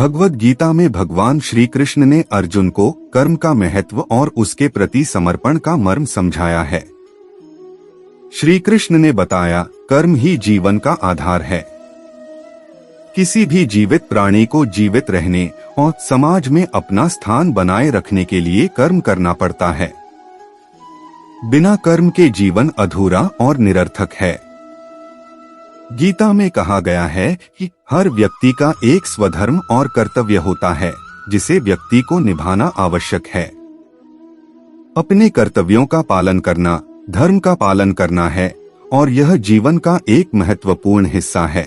भगवद गीता में भगवान श्री कृष्ण ने अर्जुन को कर्म का महत्व और उसके प्रति समर्पण का मर्म समझाया है। श्री कृष्ण ने बताया, कर्म ही जीवन का आधार है। किसी भी जीवित प्राणी को जीवित रहने और समाज में अपना स्थान बनाए रखने के लिए कर्म करना पड़ता है। बिना कर्म के जीवन अधूरा और निरर्थक है। गीता में कहा गया है कि हर व्यक्ति का एक स्वधर्म और कर्तव्य होता है, जिसे व्यक्ति को निभाना आवश्यक है। अपने कर्तव्यों का पालन करना धर्म का पालन करना है और यह जीवन का एक महत्वपूर्ण हिस्सा है।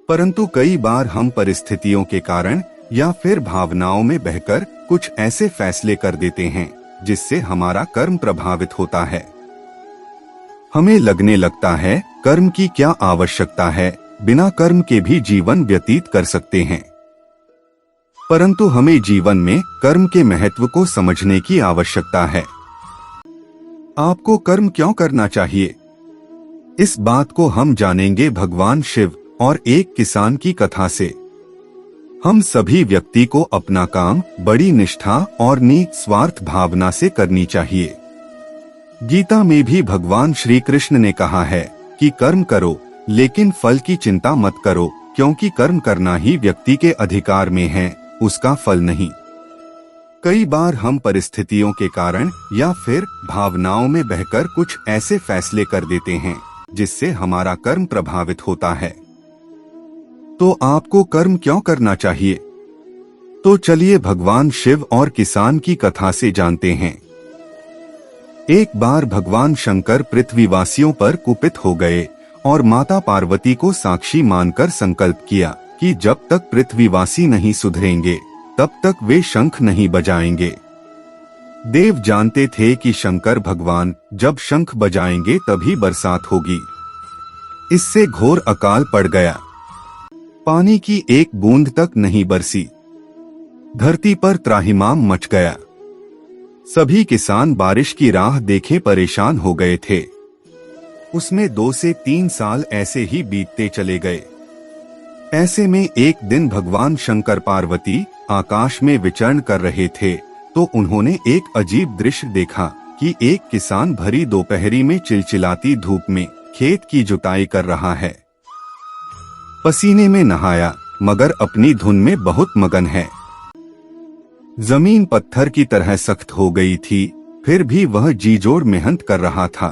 परंतु कई बार हम परिस्थितियों के कारण या फिर भावनाओं में बहकर कुछ ऐसे फैसले कर देते हैं जिससे हमारा कर्म प्रभावित होता है। हमें लगने लगता है कर्म की क्या आवश्यकता है, बिना कर्म के भी जीवन व्यतीत कर सकते हैं। परंतु हमें जीवन में कर्म के महत्व को समझने की आवश्यकता है। आपको कर्म क्यों करना चाहिए, इस बात को हम जानेंगे भगवान शिव और एक किसान की कथा से। हम सभी व्यक्ति को अपना काम बड़ी निष्ठा और निस्वार्थ भावना से करनी चाहिए। गीता में भी भगवान श्री कृष्ण ने कहा है कि कर्म करो लेकिन फल की चिंता मत करो, क्योंकि कर्म करना ही व्यक्ति के अधिकार में है, उसका फल नहीं। कई बार हम परिस्थितियों के कारण या फिर भावनाओं में बहकर कुछ ऐसे फैसले कर देते हैं जिससे हमारा कर्म प्रभावित होता है। तो आपको कर्म क्यों करना चाहिए? तो चलिए भगवान शिव और किसान की कथा से जानते हैं। एक बार भगवान शंकर पृथ्वीवासियों पर कुपित हो गए और माता पार्वती को साक्षी मानकर संकल्प किया कि जब तक पृथ्वीवासी नहीं सुधरेंगे तब तक वे शंख नहीं बजाएंगे। देव जानते थे कि शंकर भगवान जब शंख बजाएंगे तभी बरसात होगी। इससे घोर अकाल पड़ गया। पानी की एक बूंद तक नहीं बरसी। धरती पर त्राहिमाम मच गया। सभी किसान बारिश की राह देखे परेशान हो गए थे। उसमें 2 से 3 साल ऐसे ही बीतते चले गए। ऐसे में एक दिन भगवान शंकर पार्वती आकाश में विचरण कर रहे थे तो उन्होंने एक अजीब दृश्य देखा कि एक किसान भरी दोपहरी में चिलचिलाती धूप में खेत की जुताई कर रहा है। पसीने में नहाया मगर अपनी धुन में बहुत मगन है। जमीन पत्थर की तरह सख्त हो गई थी, फिर भी वह जी जोड़ मेहनत कर रहा था।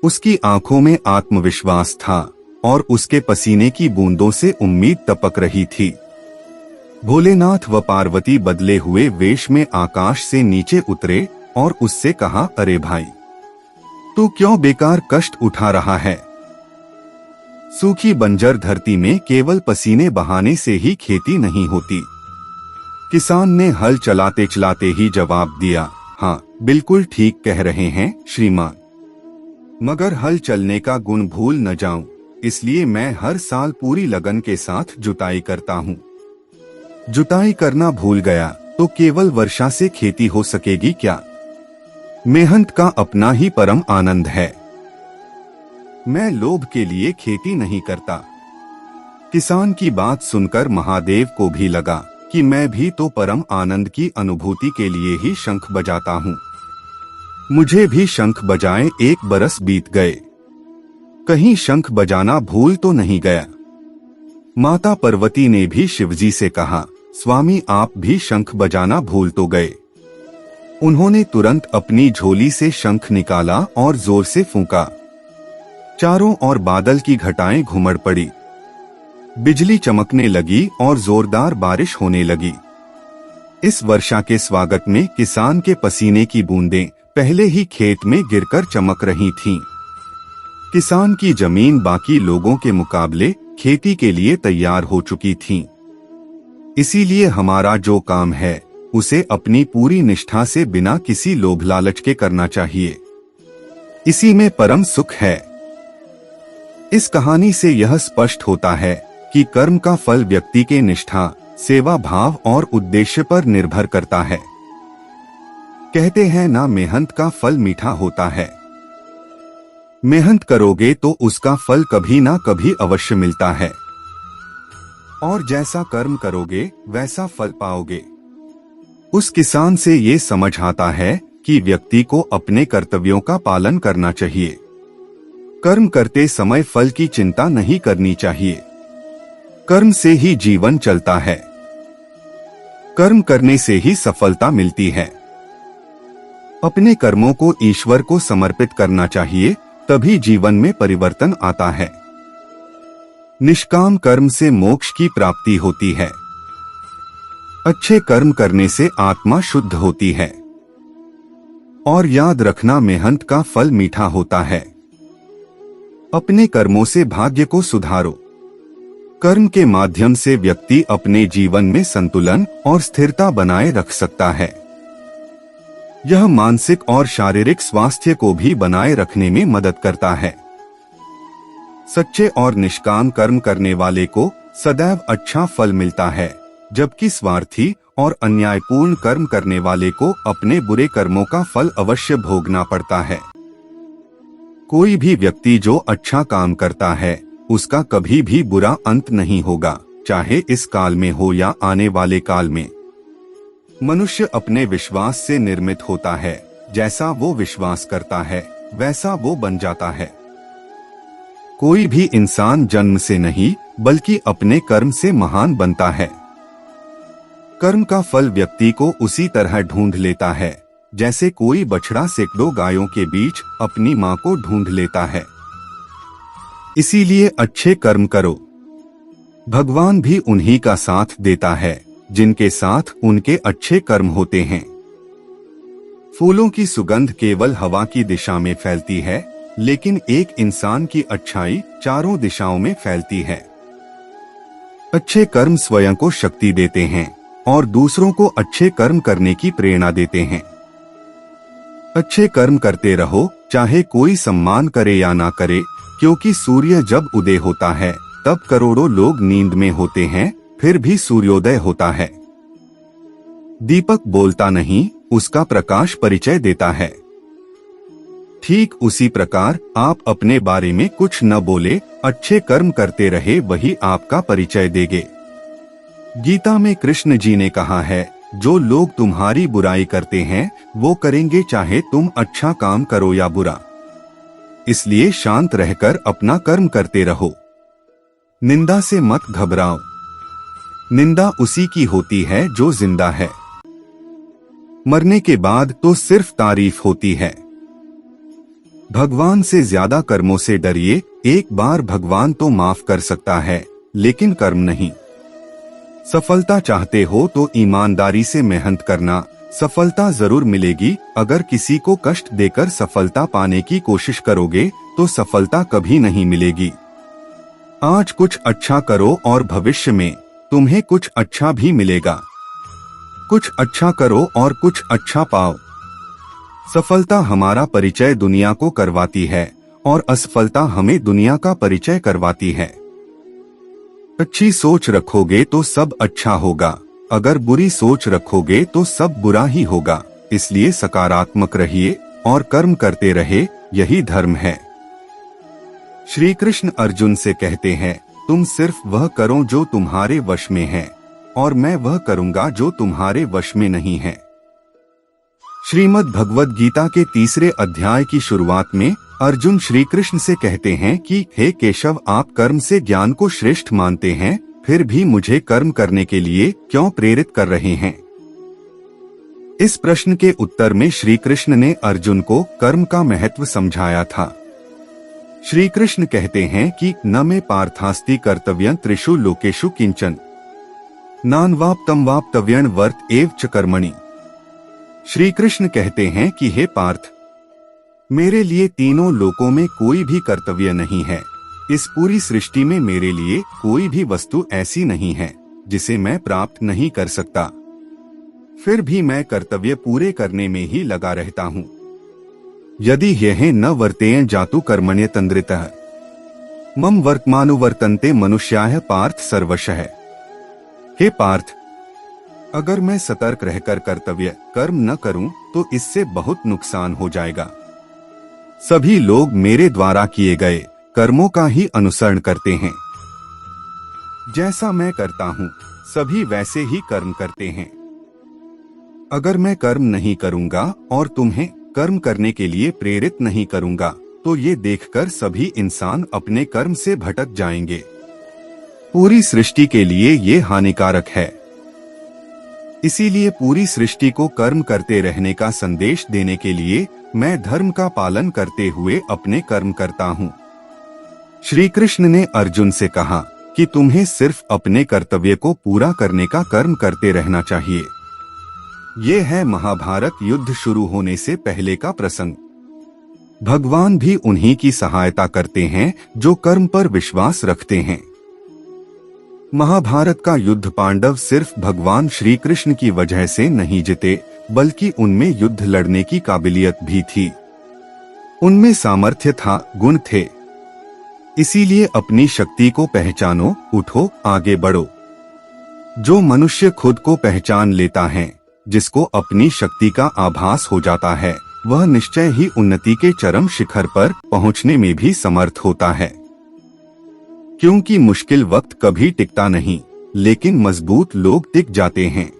उसकी आंखों में आत्मविश्वास था और उसके पसीने की बूंदों से उम्मीद टपक रही थी। भोलेनाथ व पार्वती बदले हुए वेश में आकाश से नीचे उतरे और उससे कहा, अरे भाई, तू क्यों बेकार कष्ट उठा रहा है? सूखी बंजर धरती में केवल पसीने बहाने से ही खेती नहीं होती। किसान ने हल चलाते चलाते ही जवाब दिया, हाँ बिल्कुल ठीक कह रहे हैं श्रीमान, मगर हल चलने का गुण भूल न जाऊं, इसलिए मैं हर साल पूरी लगन के साथ जुताई करता हूँ। जुताई करना भूल गया तो केवल वर्षा से खेती हो सकेगी क्या? मेहनत का अपना ही परम आनंद है। मैं लोभ के लिए खेती नहीं करता। किसान की बात सुनकर महादेव को भी लगा कि मैं भी तो परम आनंद की अनुभूति के लिए ही शंख बजाता हूँ। मुझे भी शंख बजाए 1 बरस बीत गए। कहीं शंख बजाना भूल तो नहीं गया? माता पार्वती ने भी शिवजी से कहा, स्वामी आप भी शंख बजाना भूल तो गए। उन्होंने तुरंत अपनी झोली से शंख निकाला और जोर से फूंका। चारों ओर बादल की घटाएं घुमड़ पड़ी। बिजली चमकने लगी और जोरदार बारिश होने लगी। इस वर्षा के स्वागत में किसान के पसीने की बूंदें पहले ही खेत में गिरकर चमक रही थीं। किसान की जमीन बाकी लोगों के मुकाबले खेती के लिए तैयार हो चुकी थी। इसीलिए हमारा जो काम है उसे अपनी पूरी निष्ठा से बिना किसी लोभ लालच के करना चाहिए। इसी में परम सुख है। इस कहानी से यह स्पष्ट होता है कि कर्म का फल व्यक्ति के निष्ठा, सेवा भाव और उद्देश्य पर निर्भर करता है। कहते हैं ना, मेहनत का फल मीठा होता है। मेहनत करोगे तो उसका फल कभी ना कभी अवश्य मिलता है। और जैसा कर्म करोगे वैसा फल पाओगे। उस किसान से ये समझ आता है कि व्यक्ति को अपने कर्तव्यों का पालन करना चाहिए। कर्म करते समय फल की चिंता नहीं करनी चाहिए। कर्म से ही जीवन चलता है। कर्म करने से ही सफलता मिलती है। अपने कर्मों को ईश्वर को समर्पित करना चाहिए, तभी जीवन में परिवर्तन आता है। निष्काम कर्म से मोक्ष की प्राप्ति होती है। अच्छे कर्म करने से आत्मा शुद्ध होती है। और याद रखना, मेहनत का फल मीठा होता है। अपने कर्मों से भाग्य को सुधारो। कर्म के माध्यम से व्यक्ति अपने जीवन में संतुलन और स्थिरता बनाए रख सकता है। यह मानसिक और शारीरिक स्वास्थ्य को भी बनाए रखने में मदद करता है। सच्चे और निष्काम कर्म करने वाले को सदैव अच्छा फल मिलता है, जबकि स्वार्थी और अन्यायपूर्ण कर्म करने वाले को अपने बुरे कर्मों का फल अवश्य भोगना पड़ता है। कोई भी व्यक्ति जो अच्छा काम करता है उसका कभी भी बुरा अंत नहीं होगा, चाहे इस काल में हो या आने वाले काल में। मनुष्य अपने विश्वास से निर्मित होता है। जैसा वो विश्वास करता है वैसा वो बन जाता है। कोई भी इंसान जन्म से नहीं बल्कि अपने कर्म से महान बनता है। कर्म का फल व्यक्ति को उसी तरह ढूंढ लेता है जैसे कोई बछड़ा सैकड़ों गायों के बीच अपनी मां को ढूंढ लेता है। इसीलिए अच्छे कर्म करो। भगवान भी उन्हीं का साथ देता है जिनके साथ उनके अच्छे कर्म होते हैं। फूलों की सुगंध केवल हवा की दिशा में फैलती है, लेकिन एक इंसान की अच्छाई चारों दिशाओं में फैलती है। अच्छे कर्म स्वयं को शक्ति देते हैं और दूसरों को अच्छे कर्म करने की प्रेरणा देते हैं। अच्छे कर्म करते रहो, चाहे कोई सम्मान करे या ना करे, क्योंकि सूर्य जब उदय होता है तब करोड़ों लोग नींद में होते हैं, फिर भी सूर्योदय होता है। दीपक बोलता नहीं, उसका प्रकाश परिचय देता है। ठीक उसी प्रकार आप अपने बारे में कुछ न बोले, अच्छे कर्म करते रहे, वही आपका परिचय देंगे। गीता में कृष्ण जी ने कहा है, जो लोग तुम्हारी बुराई करते हैं वो करेंगे चाहे तुम अच्छा काम करो या बुरा। इसलिए शांत रहकर अपना कर्म करते रहो। निंदा से मत घबराओ। निंदा उसी की होती है जो जिंदा है। मरने के बाद तो सिर्फ तारीफ होती है। भगवान से ज्यादा कर्मों से डरिए। एक बार भगवान तो माफ कर सकता है, लेकिन कर्म नहीं। सफलता चाहते हो तो ईमानदारी से मेहनत करना, सफलता जरूर मिलेगी। अगर किसी को कष्ट देकर सफलता पाने की कोशिश करोगे तो सफलता कभी नहीं मिलेगी। आज कुछ अच्छा करो और भविष्य में तुम्हें कुछ अच्छा भी मिलेगा। कुछ अच्छा करो और कुछ अच्छा पाओ। सफलता हमारा परिचय दुनिया को करवाती है और असफलता हमें दुनिया का परिचय करवाती है। अच्छी सोच रखोगे तो सब अच्छा होगा, अगर बुरी सोच रखोगे तो सब बुरा ही होगा। इसलिए सकारात्मक रहिए और कर्म करते रहे, यही धर्म है। श्री कृष्ण अर्जुन से कहते हैं, तुम सिर्फ वह करो जो तुम्हारे वश में है, और मैं वह करूंगा जो तुम्हारे वश में नहीं है। श्रीमद् भगवद गीता के 3 अध्याय की शुरुआत में अर्जुन श्री कृष्ण से कहते हैं कि हे केशव, आप कर्म से ज्ञान को श्रेष्ठ मानते हैं, फिर भी मुझे कर्म करने के लिए क्यों प्रेरित कर रहे हैं? इस प्रश्न के उत्तर में श्री कृष्ण ने अर्जुन को कर्म का महत्व समझाया था। श्री कृष्ण कहते हैं कि न मे पार्थास्ति कर्तव्यं त्रिषु लोकेषु किंचन नान्वाप्तम वाप्तव्यं वर्त एव च कर्मणि। श्री कृष्ण कहते हैं कि हे पार्थ, मेरे लिए तीनों लोकों में कोई भी कर्तव्य नहीं है। इस पूरी सृष्टि में मेरे लिए कोई भी वस्तु ऐसी नहीं है जिसे मैं प्राप्त नहीं कर सकता, फिर भी मैं कर्तव्य पूरे करने में ही लगा रहता हूँ। यदि यह न वर्तेयं जातु कर्मण्यतन्द्रितः मम वर्तमानुवर्तन्ते मनुष्याः पार्थ सर्वशः। हे पार्थ, अगर मैं सतर्क रहकर कर्तव्य कर्म न करूं तो इससे बहुत नुकसान हो जाएगा। सभी लोग मेरे द्वारा किए गए कर्मों का ही अनुसरण करते हैं। जैसा मैं करता हूँ सभी वैसे ही कर्म करते हैं। अगर मैं कर्म नहीं करूँगा और तुम्हें कर्म करने के लिए प्रेरित नहीं करूँगा तो ये देखकर सभी इंसान अपने कर्म से भटक जाएंगे। पूरी सृष्टि के लिए ये हानिकारक है। इसीलिए पूरी सृष्टि को कर्म करते रहने का संदेश देने के लिए मैं धर्म का पालन करते हुए अपने कर्म करता हूँ। श्री कृष्ण ने अर्जुन से कहा कि तुम्हें सिर्फ अपने कर्तव्य को पूरा करने का कर्म करते रहना चाहिए। ये है महाभारत युद्ध शुरू होने से पहले का प्रसंग। भगवान भी उन्हीं की सहायता करते हैं जो कर्म पर विश्वास रखते हैं। महाभारत का युद्ध पांडव सिर्फ भगवान श्री कृष्ण की वजह से नहीं जीते, बल्कि उनमें युद्ध लड़ने की काबिलियत भी थी। उनमें सामर्थ्य था, गुण थे। इसीलिए अपनी शक्ति को पहचानो, उठो, आगे बढ़ो। जो मनुष्य खुद को पहचान लेता है, जिसको अपनी शक्ति का आभास हो जाता है, वह निश्चय ही उन्नति के चरम शिखर पर पहुंचने में भी समर्थ होता है। क्योंकि मुश्किल वक्त कभी टिकता नहीं, लेकिन मजबूत लोग टिक जाते हैं।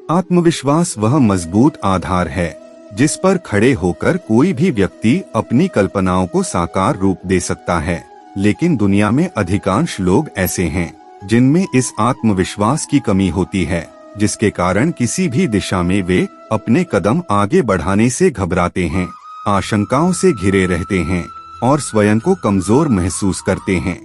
आत्मविश्वास वह मजबूत आधार है जिस पर खड़े होकर कोई भी व्यक्ति अपनी कल्पनाओं को साकार रूप दे सकता है। लेकिन दुनिया में अधिकांश लोग ऐसे हैं जिनमें इस आत्मविश्वास की कमी होती है, जिसके कारण किसी भी दिशा में वे अपने कदम आगे बढ़ाने से घबराते हैं, आशंकाओं से घिरे रहते हैं और स्वयं को कमजोर महसूस करते हैं।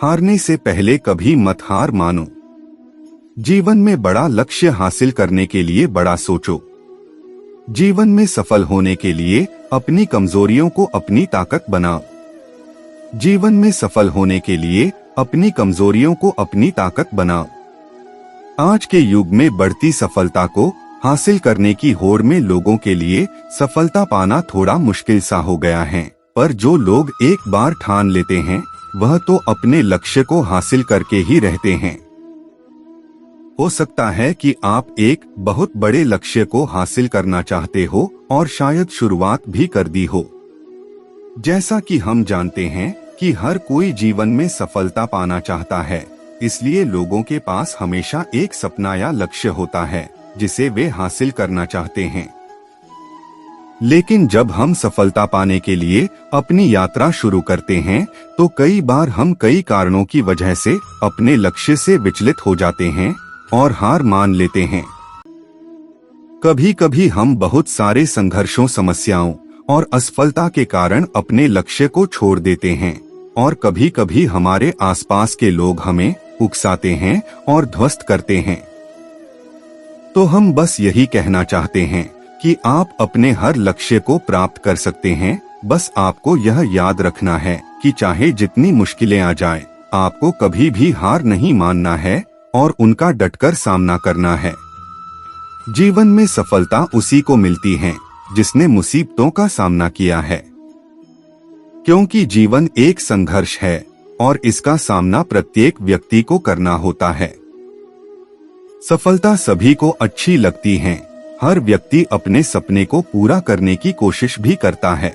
हारने से पहले कभी मत हार मानो। जीवन में बड़ा लक्ष्य हासिल करने के लिए बड़ा सोचो। जीवन में सफल होने के लिए अपनी कमजोरियों को अपनी ताकत बनाओ। जीवन में सफल होने के लिए अपनी कमजोरियों को अपनी ताकत बनाओ। आज के युग में बढ़ती सफलता को हासिल करने की होड़ में लोगों के लिए सफलता पाना थोड़ा मुश्किल सा हो गया है, पर जो लोग एक बार ठान लेते हैं वह तो अपने लक्ष्य को हासिल करके ही रहते हैं। हो सकता है कि आप एक बहुत बड़े लक्ष्य को हासिल करना चाहते हो और शायद शुरुआत भी कर दी हो। जैसा कि हम जानते हैं कि हर कोई जीवन में सफलता पाना चाहता है, इसलिए लोगों के पास हमेशा एक सपना या लक्ष्य होता है जिसे वे हासिल करना चाहते हैं। लेकिन जब हम सफलता पाने के लिए अपनी यात्रा शुरू करते हैं तो कई बार हम कई कारणों की वजह से अपने लक्ष्य से विचलित हो जाते हैं और हार मान लेते हैं। कभी कभी हम बहुत सारे संघर्षों, समस्याओं और असफलता के कारण अपने लक्ष्य को छोड़ देते हैं और कभी कभी हमारे आसपास के लोग हमें उकसाते हैं और ध्वस्त करते हैं। तो हम बस यही कहना चाहते हैं कि आप अपने हर लक्ष्य को प्राप्त कर सकते हैं। बस आपको यह याद रखना है कि चाहे जितनी मुश्किलें आ जाएं, आपको कभी भी हार नहीं मानना है और उनका डटकर सामना करना है। जीवन में सफलता उसी को मिलती है जिसने मुसीबतों का सामना किया है, क्योंकि जीवन एक संघर्ष है और इसका सामना प्रत्येक व्यक्ति को करना होता है। सफलता सभी को अच्छी लगती है। हर व्यक्ति अपने सपने को पूरा करने की कोशिश भी करता है,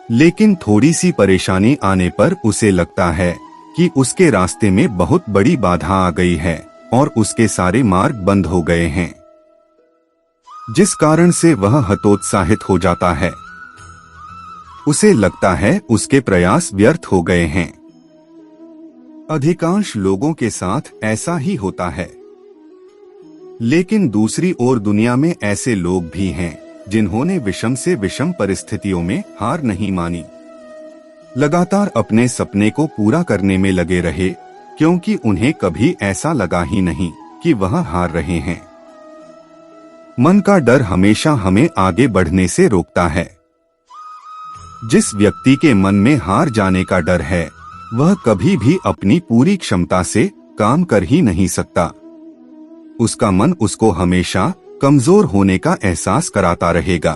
लेकिन थोड़ी सी परेशानी आने पर उसे लगता है कि उसके रास्ते में बहुत बड़ी बाधा आ गई है और उसके सारे मार्ग बंद हो गए हैं, जिस कारण से वह हतोत्साहित हो जाता है। उसे लगता है उसके प्रयास व्यर्थ हो गए हैं। अधिकांश लोगों के साथ ऐसा ही होता है। लेकिन दूसरी ओर दुनिया में ऐसे लोग भी हैं जिन्होंने विषम से विषम परिस्थितियों में हार नहीं मानी, लगातार अपने सपने को पूरा करने में लगे रहे, क्योंकि उन्हें कभी ऐसा लगा ही नहीं कि वह हार रहे हैं। मन का डर हमेशा हमें आगे बढ़ने से रोकता है। जिस व्यक्ति के मन में हार जाने का डर है, वह कभी भी अपनी पूरी क्षमता से काम कर ही नहीं सकता। उसका मन उसको हमेशा कमजोर होने का एहसास कराता रहेगा।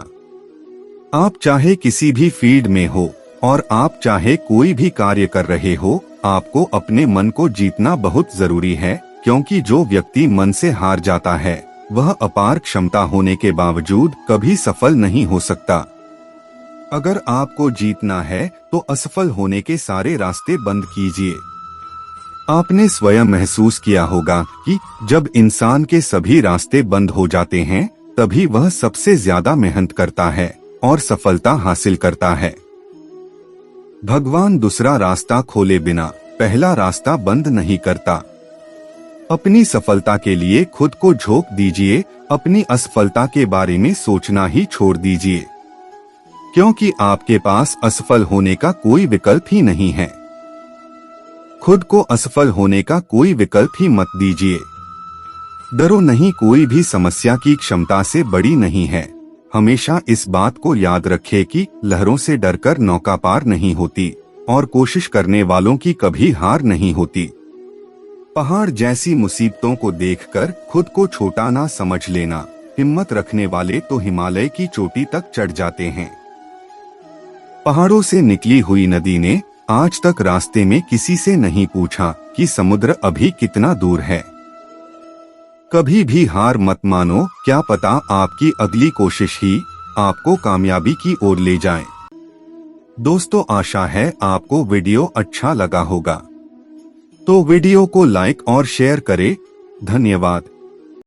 आप चाहे किसी भी फील्ड में हो और आप चाहे कोई भी कार्य कर रहे हो, आपको अपने मन को जीतना बहुत जरूरी है, क्योंकि जो व्यक्ति मन से हार जाता है वह अपार क्षमता होने के बावजूद कभी सफल नहीं हो सकता। अगर आपको जीतना है तो असफल होने के सारे रास्ते बंद कीजिए। आपने स्वयं महसूस किया होगा कि जब इंसान के सभी रास्ते बंद हो जाते हैं तभी वह सबसे ज्यादा मेहनत करता है और सफलता हासिल करता है। भगवान दूसरा रास्ता खोले बिना पहला रास्ता बंद नहीं करता। अपनी सफलता के लिए खुद को झोंक दीजिए, अपनी असफलता के बारे में सोचना ही छोड़ दीजिए, क्योंकि आपके पास असफल होने का कोई विकल्प ही नहीं है। खुद को असफल होने का कोई विकल्प ही मत दीजिए। डरो नहीं, कोई भी समस्या की क्षमता से बड़ी नहीं है। हमेशा इस बात को याद रखें कि लहरों से डरकर नौका पार नहीं होती और कोशिश करने वालों की कभी हार नहीं होती। पहाड़ जैसी मुसीबतों को देखकर खुद को छोटा ना समझ लेना। हिम्मत रखने वाले तो हिमालय की चोटी तक चढ़ जाते हैं। पहाड़ों से निकली हुई नदी ने आज तक रास्ते में किसी से नहीं पूछा कि समुद्र अभी कितना दूर है। कभी भी हार मत मानो, क्या पता आपकी अगली कोशिश ही आपको कामयाबी की ओर ले जाए। दोस्तों, आशा है आपको वीडियो अच्छा लगा होगा, तो वीडियो को लाइक और शेयर करें। धन्यवाद।